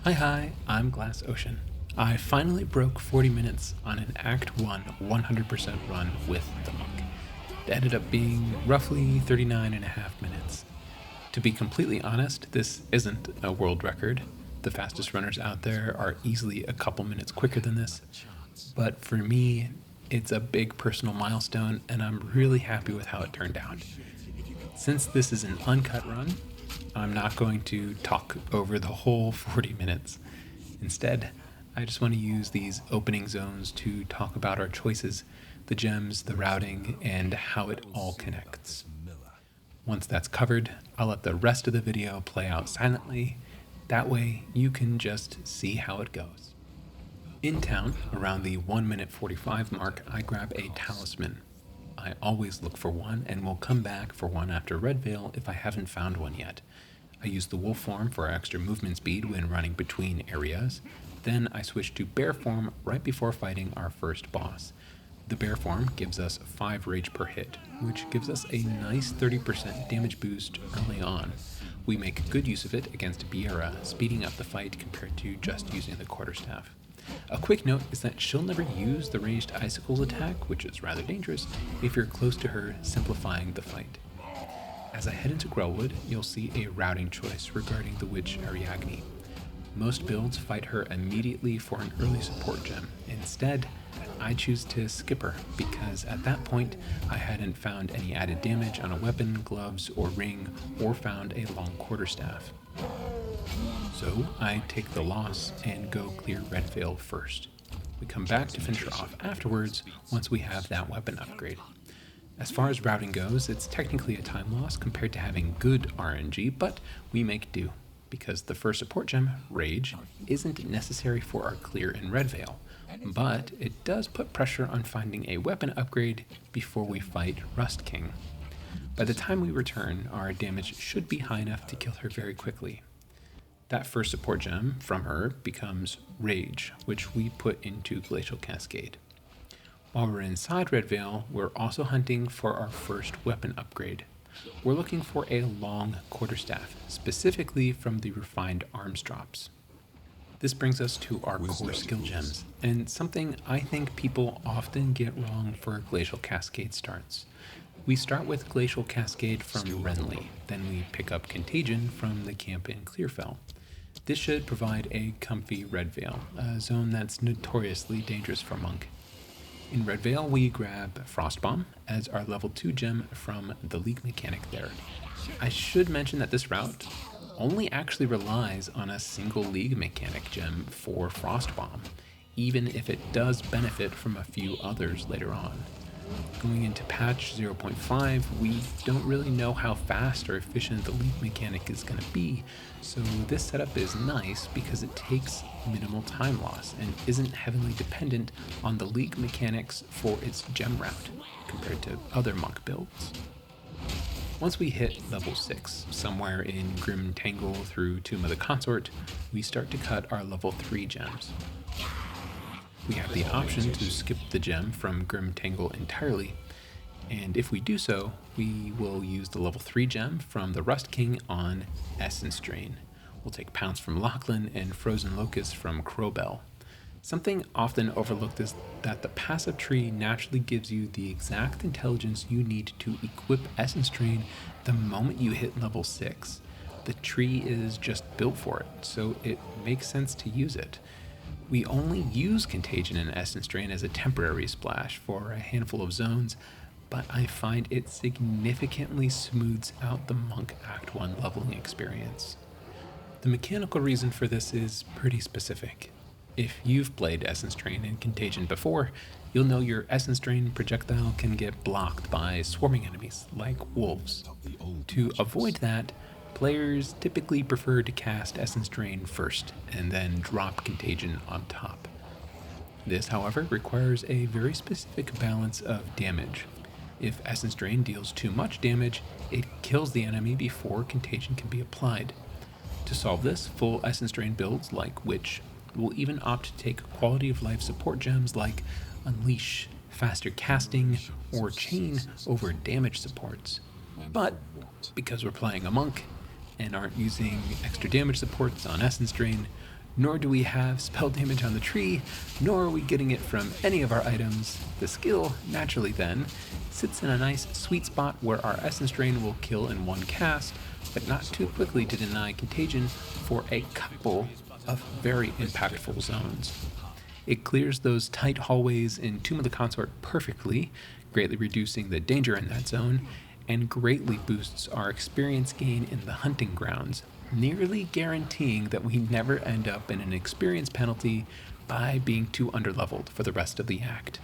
Hi, I'm Glass Ocean. I finally broke 40 minutes on an Act 1 100% run with the monk. It ended up being roughly 39 and a half minutes. To be completely honest, this isn't a world record. The fastest runners out there are easily a couple minutes quicker than this. But for me, it's a big personal milestone, and I'm really happy with how it turned out. Since this is an uncut run, I'm not going to talk over the whole 40 minutes. Instead, I just want to use these opening zones to talk about our choices, the gems, the routing, and how it all connects. Once that's covered, I'll let the rest of the video play out silently. That way, you can just see how it goes. In town, around the 1 minute 45 mark, I grab a talisman. I always look for one and will come back for one after Red Vale if I haven't found one yet. I use the wolf form for extra movement speed when running between areas. Then I switch to bear form right before fighting our first boss. The bear form gives us 5 rage per hit, which gives us a nice 30% damage boost early on. We make good use of it against Biera, speeding up the fight compared to just using the quarterstaff. A quick note is that she'll never use the ranged icicles attack, which is rather dangerous if you're close to her, simplifying the fight. As I head into Grellwood, you'll see a routing choice regarding the witch Ariadne. Most builds fight her immediately for an early support gem. Instead, I choose to skip her because at that point I hadn't found any added damage on a weapon, gloves, or ring, or found a long quarterstaff. So I take the loss and go clear Red Vale first. We come back to finish her off afterwards once we have that weapon upgrade. As far as routing goes, it's technically a time loss compared to having good RNG, but we make do, because the first support gem, Rage, isn't necessary for our clear in Red Vale, but it does put pressure on finding a weapon upgrade before we fight Rust King. By the time we return, our damage should be high enough to kill her very quickly. That first support gem from her becomes Rage, which we put into Glacial Cascade. While we're inside Red Vale, we're also hunting for our first weapon upgrade. We're looking for a long quarterstaff, specifically from the refined arms drops. This brings us to our core skill gems, and something I think people often get wrong for Glacial Cascade starts. We start with Glacial Cascade from Renly, then we pick up Contagion from the camp in Clearfell. This should provide a comfy Red Vale, a zone that's notoriously dangerous for Monk. In Red Vale, we grab Frostbomb as our level 2 gem from the League mechanic there. I should mention that this route only actually relies on a single League mechanic gem for Frostbomb, even if it does benefit from a few others later on. Going into patch 0.5, we don't really know how fast or efficient the League mechanic is going to be, so this setup is nice because it takes minimal time loss and isn't heavily dependent on the League mechanics for its gem route, compared to other monk builds. Once we hit level 6, somewhere in Grim Tangle through Tomb of the Consort, we start to cut our level 3 gems. We have the option to skip the gem from Grim Tangle entirely, and if we do so, we will use the level 3 gem from the Rust King on Essence Drain. We'll take Pounce from Lachlan and Frozen Locust from Crowbell. Something often overlooked is that the passive tree naturally gives you the exact intelligence you need to equip Essence Drain the moment you hit level 6. The tree is just built for it, so it makes sense to use it. We only use Contagion and Essence Drain as a temporary splash for a handful of zones, but I find it significantly smooths out the Monk Act 1 leveling experience. The mechanical reason for this is pretty specific. If you've played Essence Drain and Contagion before, you'll know your Essence Drain projectile can get blocked by swarming enemies, like wolves. To avoid that, players typically prefer to cast Essence Drain first, and then drop Contagion on top. This, however, requires a very specific balance of damage. If Essence Drain deals too much damage, it kills the enemy before Contagion can be applied. To solve this, full Essence Drain builds like Witch will even opt to take quality of life support gems like Unleash, faster casting, or Chain over damage supports. But because we're playing a monk and aren't using extra damage supports on Essence Drain, Nor do we have spell damage on the tree, nor are we getting it from any of our items. The skill, naturally then, sits in a nice sweet spot where our Essence Drain will kill in one cast, but not too quickly to deny Contagion for a couple of very impactful zones. It clears those tight hallways in Tomb of the Consort perfectly, greatly reducing the danger in that zone, and greatly boosts our experience gain in the hunting grounds, nearly guaranteeing that we never end up in an experience penalty by being too underleveled for the rest of the act.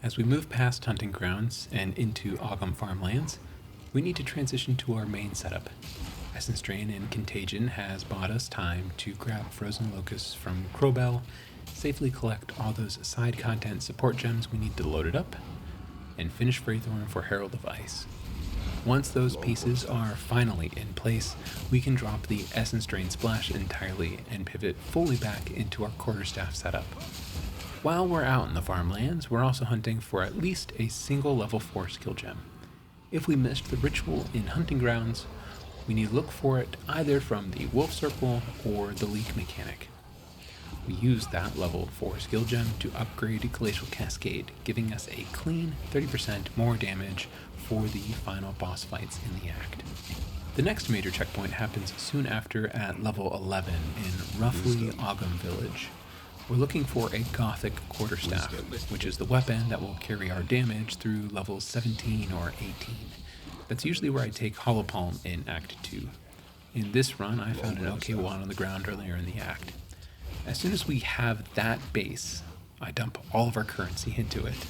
As we move past hunting grounds and into Ogham farmlands, we need to transition to our main setup. Essence Drain and Contagion has bought us time to grab Frozen Locusts from Crowbell, safely collect all those side content support gems we need to load it up, and finish Wraithorn for Herald of Ice. Once those pieces are finally in place, we can drop the Essence Drain splash entirely and pivot fully back into our quarterstaff setup. While we're out in the farmlands, we're also hunting for at least a single level 4 skill gem. If we missed the ritual in hunting grounds, we need to look for it either from the Wolf Circle or the Leak mechanic. We use that level 4 skill gem to upgrade Glacial Cascade, giving us a clean 30% more damage for the final boss fights in the act. The next major checkpoint happens soon after at level 11 in roughly Ogham Village. We're looking for a Gothic Quarterstaff, which is the weapon that will carry our damage through levels 17 or 18. That's usually where I take Hollow Palm in Act 2. In this run, I found an okay one on the ground earlier in the act. As soon as we have that base, I dump all of our currency into it.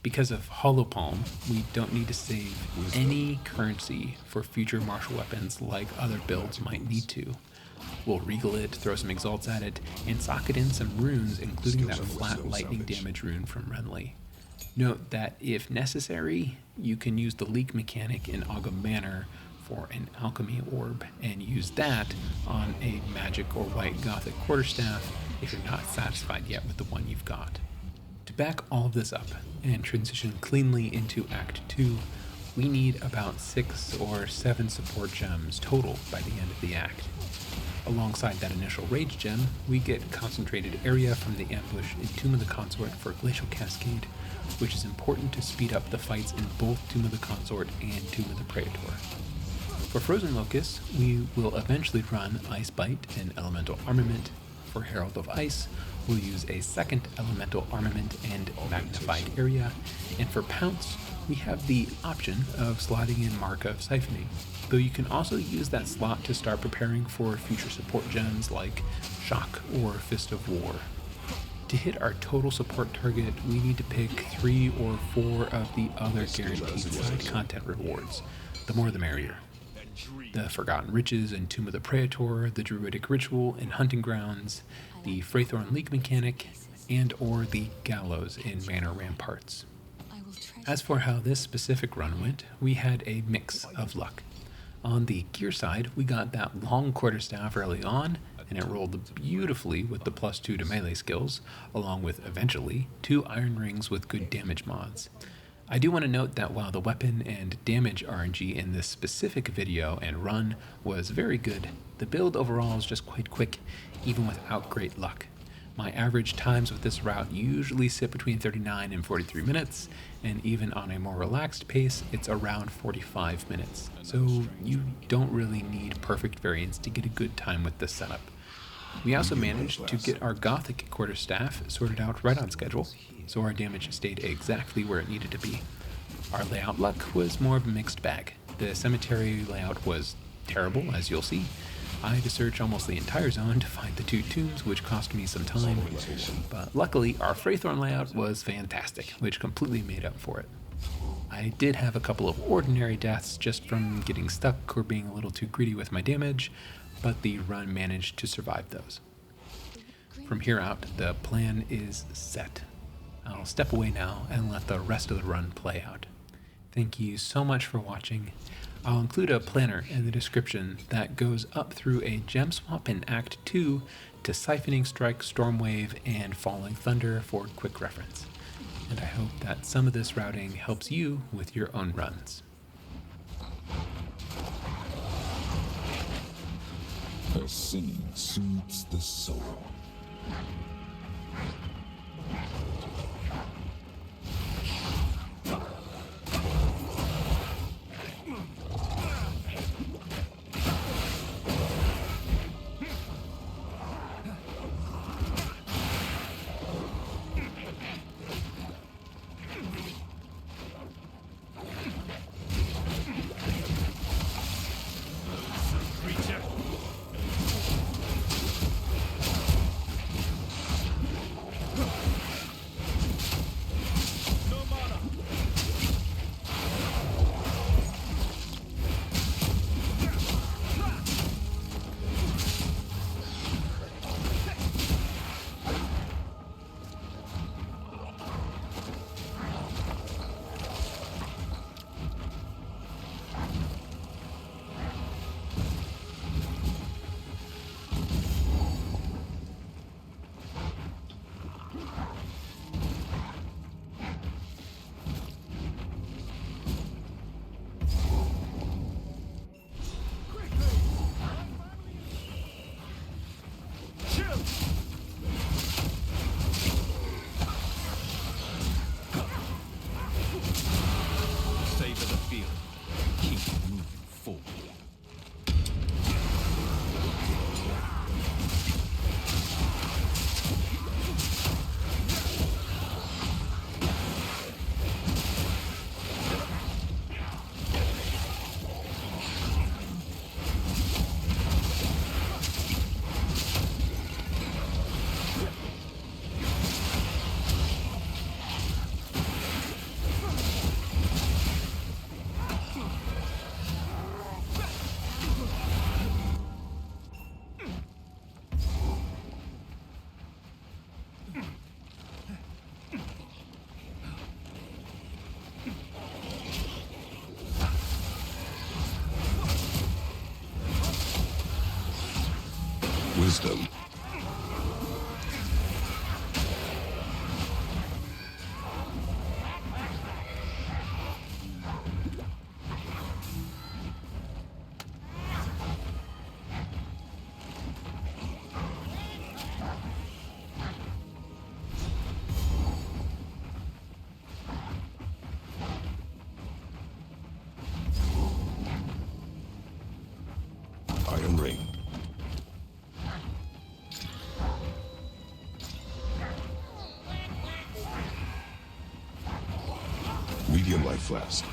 Because of Hollow Palm, we don't need to save any currency for future martial weapons like other builds might need to. We'll regal it, throw some exalts at it, and socket in some runes, including that flat lightning damage rune from Renly. Note that if necessary, you can use the Leak mechanic in Ogham Manor for an alchemy orb and use that on a magic or white Gothic quarterstaff if you're not satisfied yet with the one you've got. To back all of this up and transition cleanly into Act 2, we need about 6 or 7 support gems total by the end of the act. Alongside that initial Rage gem, we get Concentrated Area from the ambush in Tomb of the Consort for Glacial Cascade, which is important to speed up the fights in both Tomb of the Consort and Tomb of the Praetor. For Frozen Locusts, we will eventually run Ice Bite and Elemental Armament. For Herald of Ice, we'll use a second Elemental Armament and Magnified Area. And for Pounce, we have the option of slotting in Mark of Siphoning, though you can also use that slot to start preparing for future support gems like Shock or Fist of War. To hit our total support target, we need to pick 3 or 4 of the other guaranteed side content rewards. The more the merrier. The Forgotten Riches in Tomb of the Praetor, the Druidic Ritual in Hunting Grounds, the Wraithorn Leak mechanic, and or the Gallows in Manor Ramparts. As for how this specific run went, we had a mix of luck. On the gear side, we got that long quarterstaff early on, and it rolled beautifully with the +2 to melee skills, along with, eventually, 2 iron rings with good damage mods. I do want to note that while the weapon and damage RNG in this specific video and run was very good, the build overall is just quite quick, even without great luck. My average times with this route usually sit between 39 and 43 minutes, and even on a more relaxed pace, it's around 45 minutes. So you don't really need perfect variance to get a good time with this setup. We also managed to get our Gothic quarterstaff sorted out right on schedule, so our damage stayed exactly where it needed to be. Our layout luck was more of a mixed bag. The cemetery layout was terrible, as you'll see. I had to search almost the entire zone to find the 2 tombs, which cost me some time, but luckily our Wraithorn layout was fantastic, which completely made up for it. I did have a couple of ordinary deaths just from getting stuck or being a little too greedy with my damage, but the run managed to survive those. From here out, the plan is set. I'll step away now and let the rest of the run play out. Thank you so much for watching. I'll include a planner in the description that goes up through a gem swap in Act 2 to Siphoning Strike, Stormwave, and Falling Thunder for quick reference. And I hope that some of this routing helps you with your own runs. Her singing soothes the soul. Wisdom. Iron Ring. Medium life flask.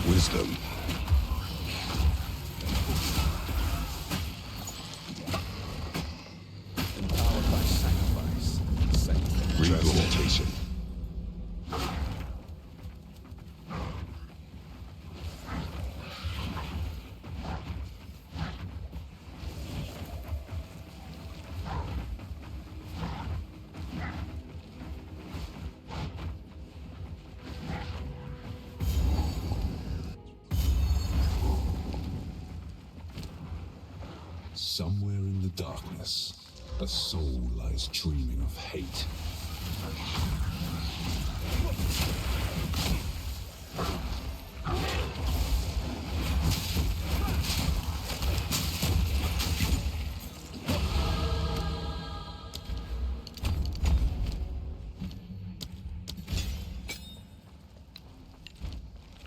Wisdom. Empowered by sacrifice. Rehabilitation. Somewhere in the darkness, a soul lies dreaming of hate.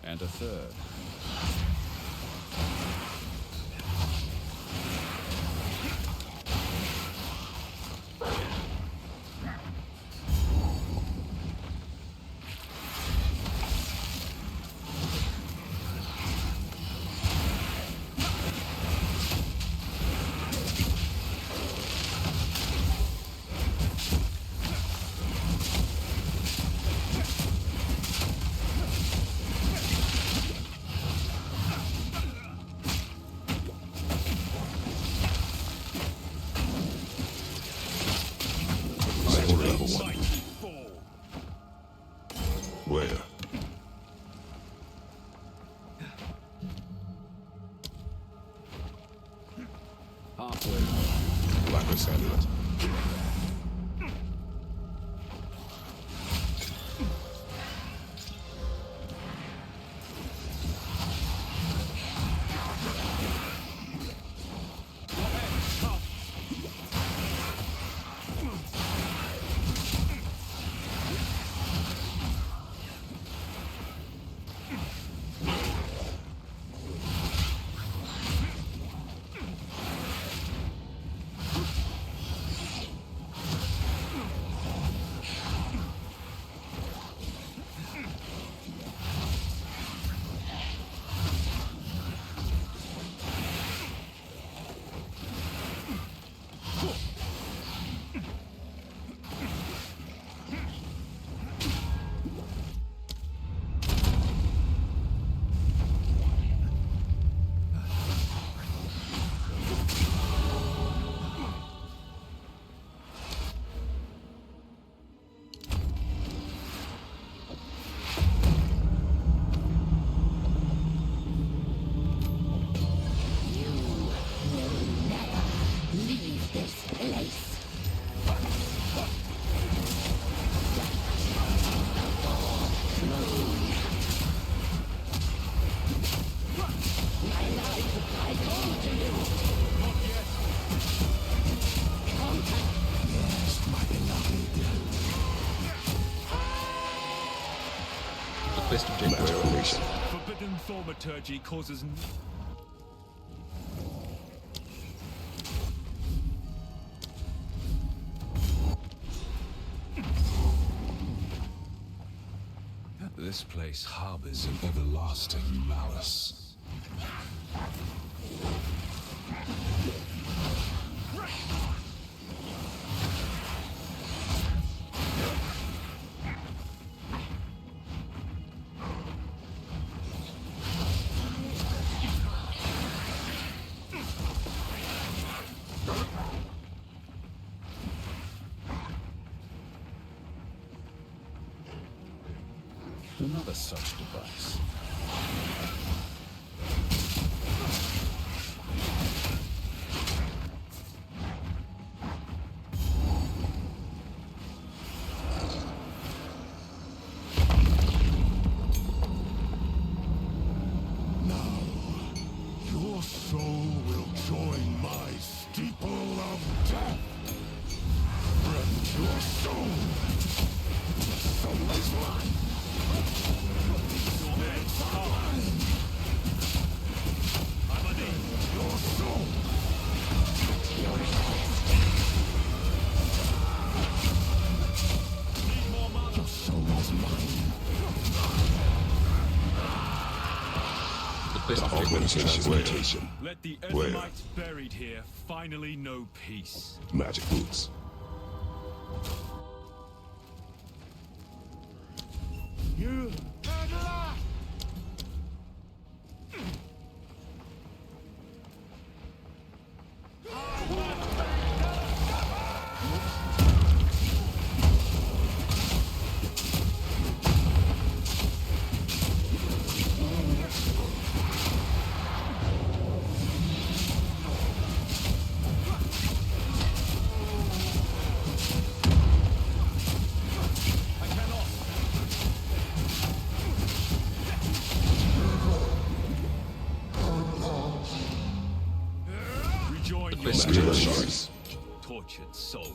And a third. for one. Mighty fall. Where? Halfway. Lapis Amulet. Quest objective. Forbidden thaumaturgy causes This place harbors an everlasting malice. another such device. Your soul will join my steeple of death. Rend your soul. Soul is mine. Your soul. Your soul is mine. The quest objective. Transmutation. Let the Where? Edomites buried here finally know peace. Magic boots. You rejoin your Speedrun. tortured soul.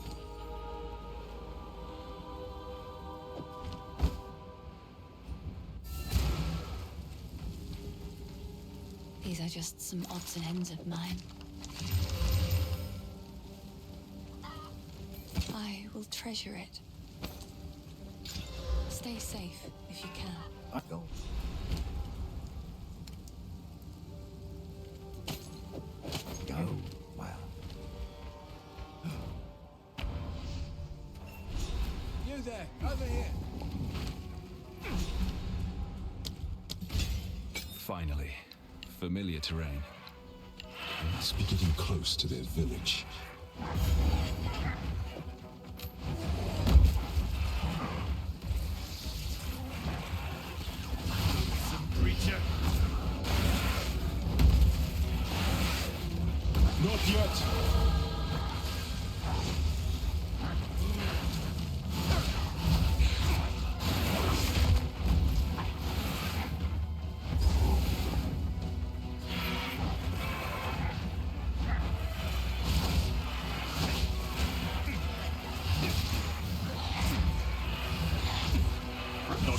These are just some odds and ends of mine. I will treasure it. Stay safe if you can. I don't. Go well. You there, over here. Finally, familiar terrain. I must be getting close to their village.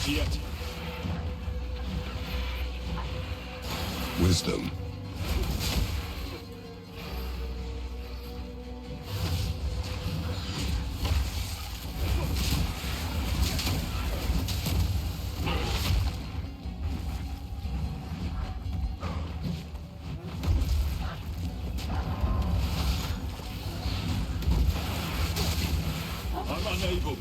Not yet. Wisdom. I'm unable.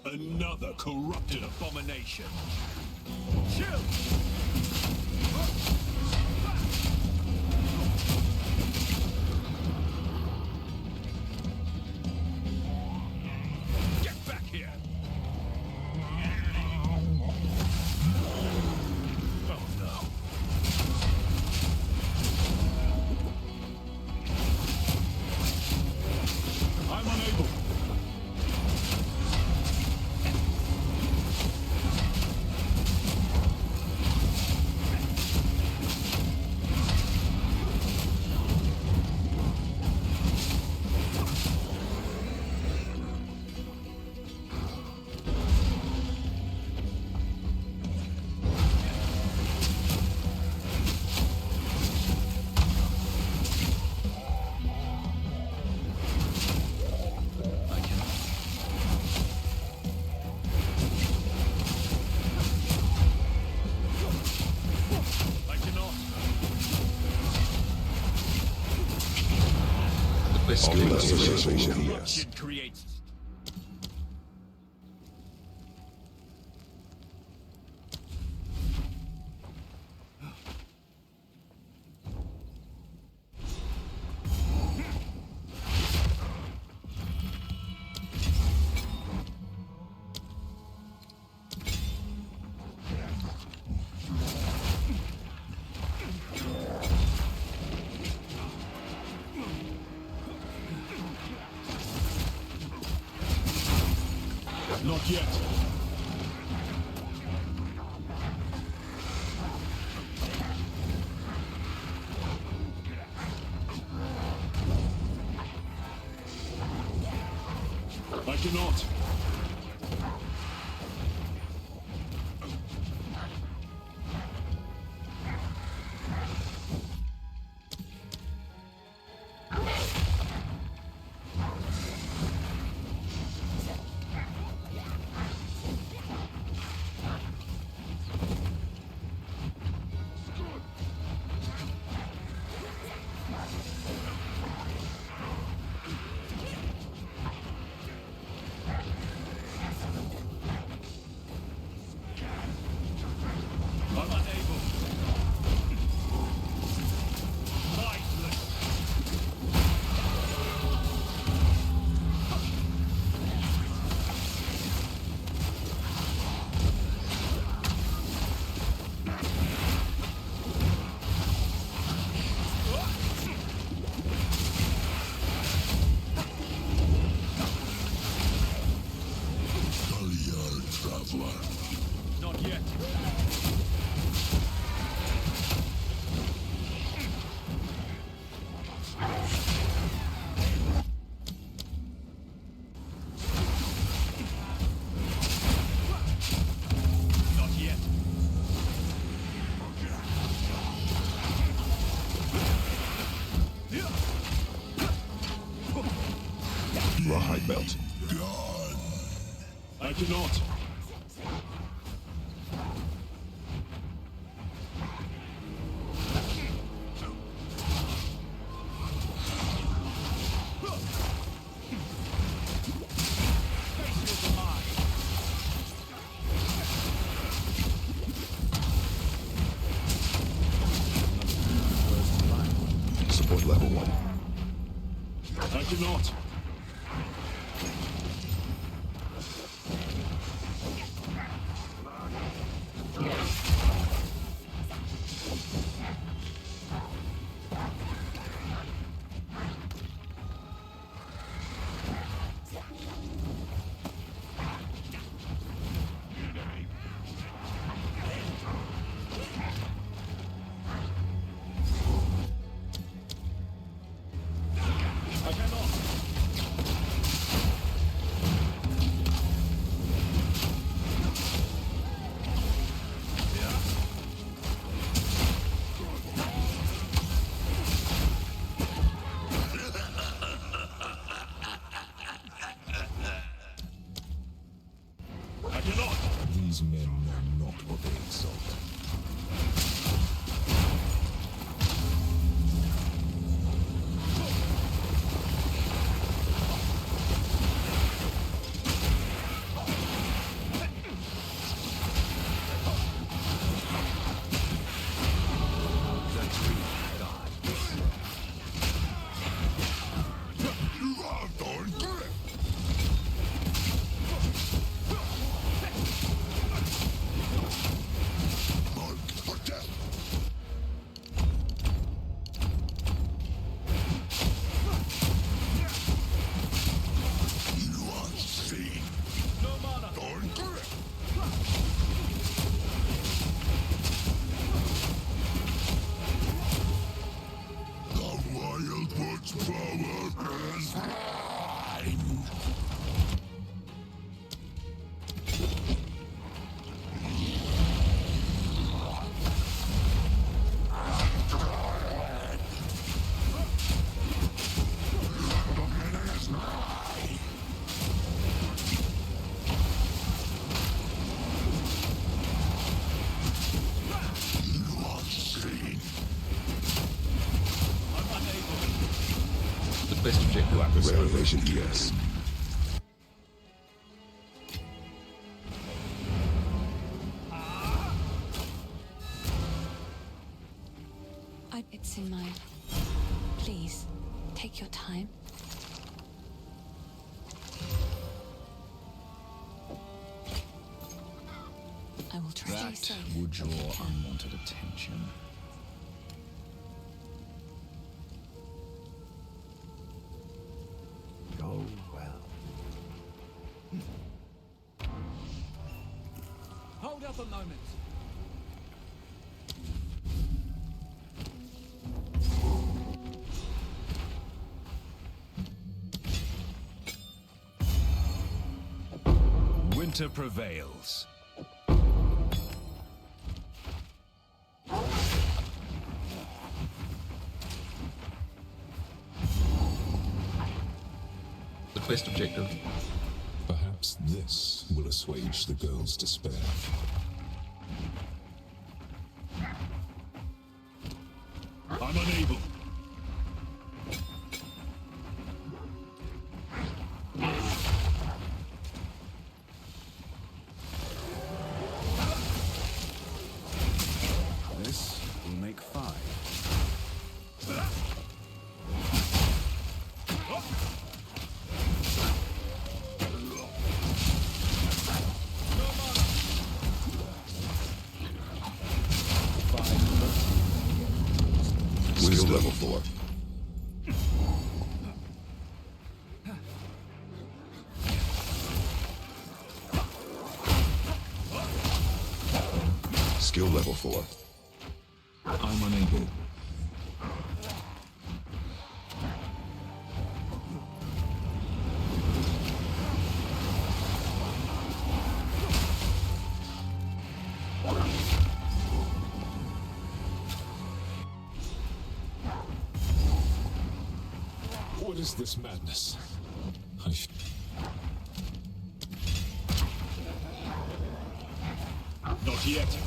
Another corrupted abomination. Chill! Get back here! Oh no. I'm unable. I cannot. Corruption creates. Not yet. I cannot. I'm unable. Lifeless. Traveler. Not yet. Not yet. You are high belt. I cannot. Support level 1. I cannot. These men know not what they exalt. Best objective. Revelation, yes. It's in mine. Please, take your time. I will try. That Stay safe. would draw unwanted attention. Go well. Hold up a moment. Winter prevails. The quest objective. Perhaps this will assuage the girl's despair. I'm unable. This will make 5. Skill level 4. Skill level 4. I'm unable. What is this madness? Not yet.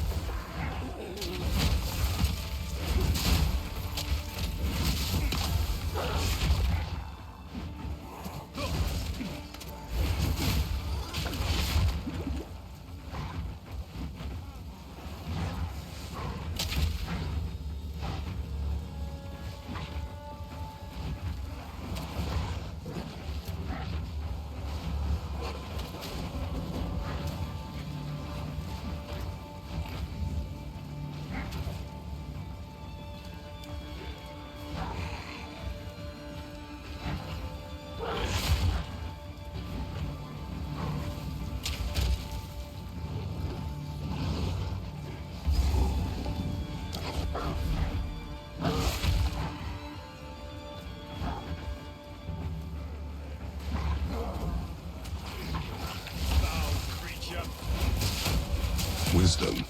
Wisdom.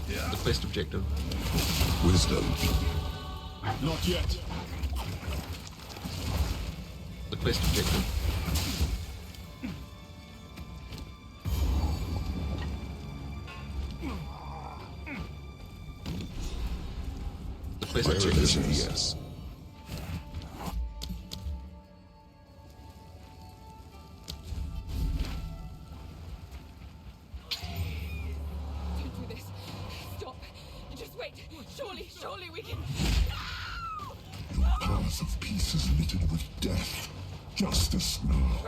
The quest objective. Wisdom. Not yet. The quest objective. Granted is a yes. Don't do this. Stop. Just wait. Surely we can. Your path of peace is littered with death. Justice now.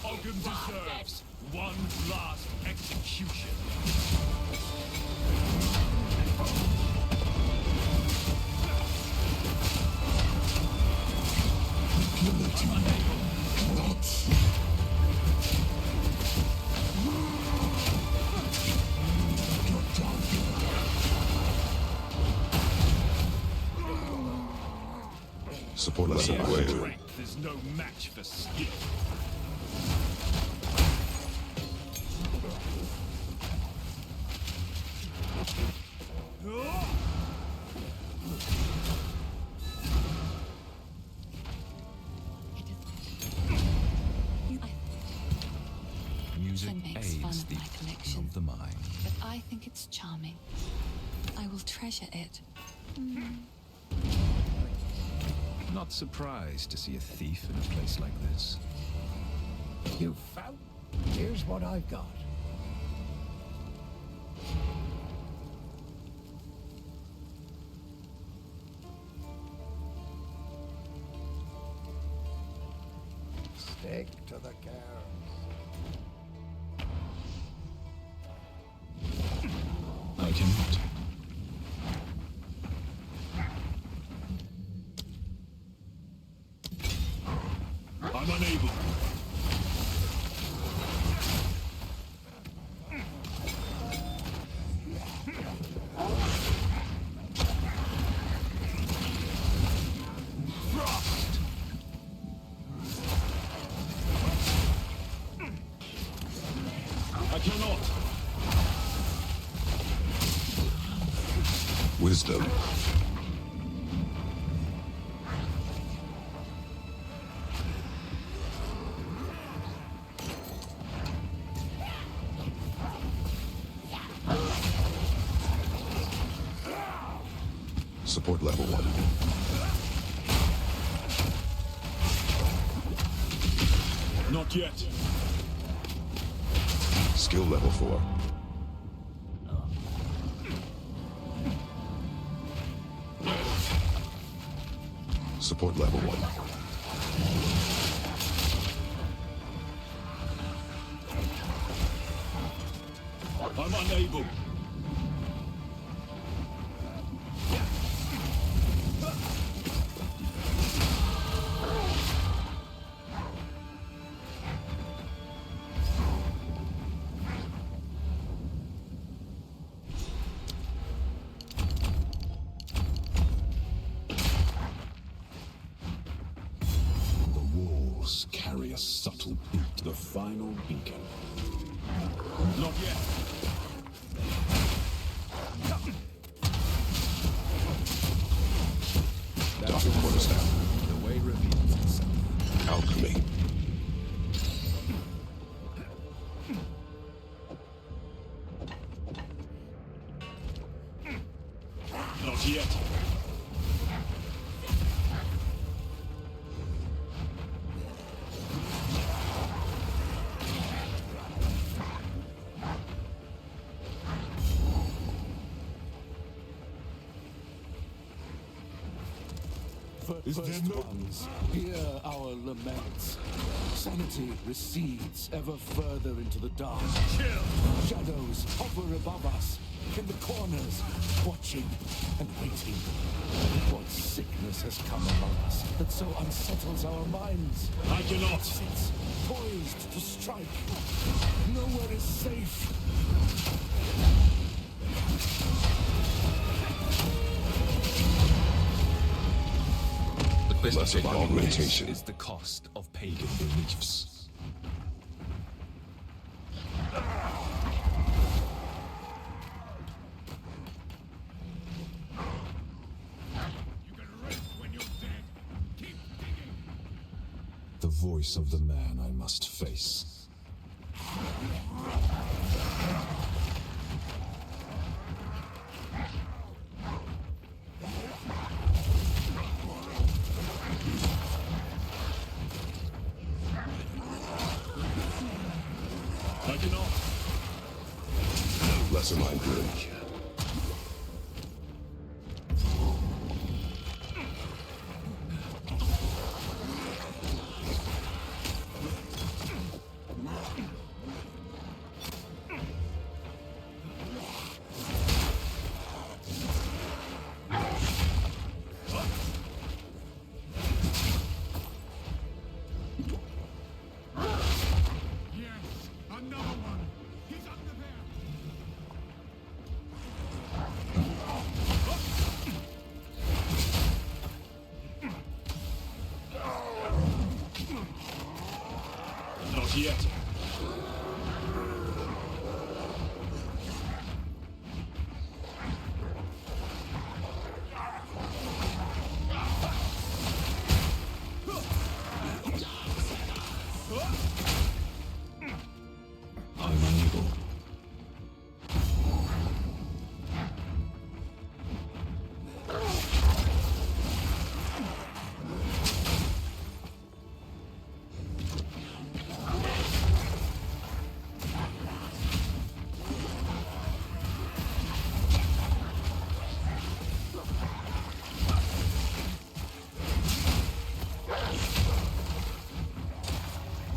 Ogum deserves one last execution. Viability cannot. Get down here. Support level way. Strength is no match for skill. Music Often makes fun aids of the my collection. of the mind. But I think it's charming. I will treasure it. Not surprised to see a thief in a place like this. You found? Here's what I've got. Stick to the cairns. I cannot. I'm unable. Thrust. I cannot. Wisdom. Support level 1. Not yet. Skill level 4. Support level 1. I'm unable. The walls carry a subtle beat. The final beacon. Not yet. Dr. Quarterstaff. The way reveals itself. Alchemy. Not yet. First ones, hear our laments. Sanity recedes ever further into the dark. Shadows hover above us, in the corners, watching and waiting. What sickness has come among us that so unsettles our minds? I cannot. Sits poised to strike. Nowhere is safe. Less of augmentation. Is the cost of Pagan beliefs. The voice of the man I must face. cannot. Lesser mind good. Not yet. I'm unable.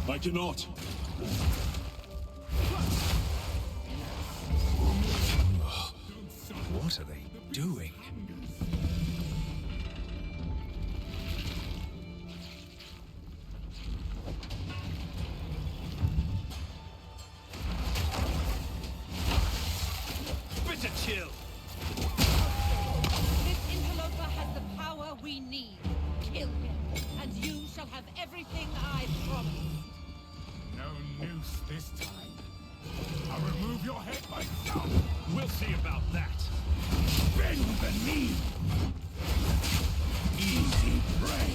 I cannot. What are they doing? Bitter chill. This interloper has the power we need. Kill him, and you shall have everything I promised. No noose this time. I'll remove your head myself. We'll see about that. Bend the knee. Easy prey.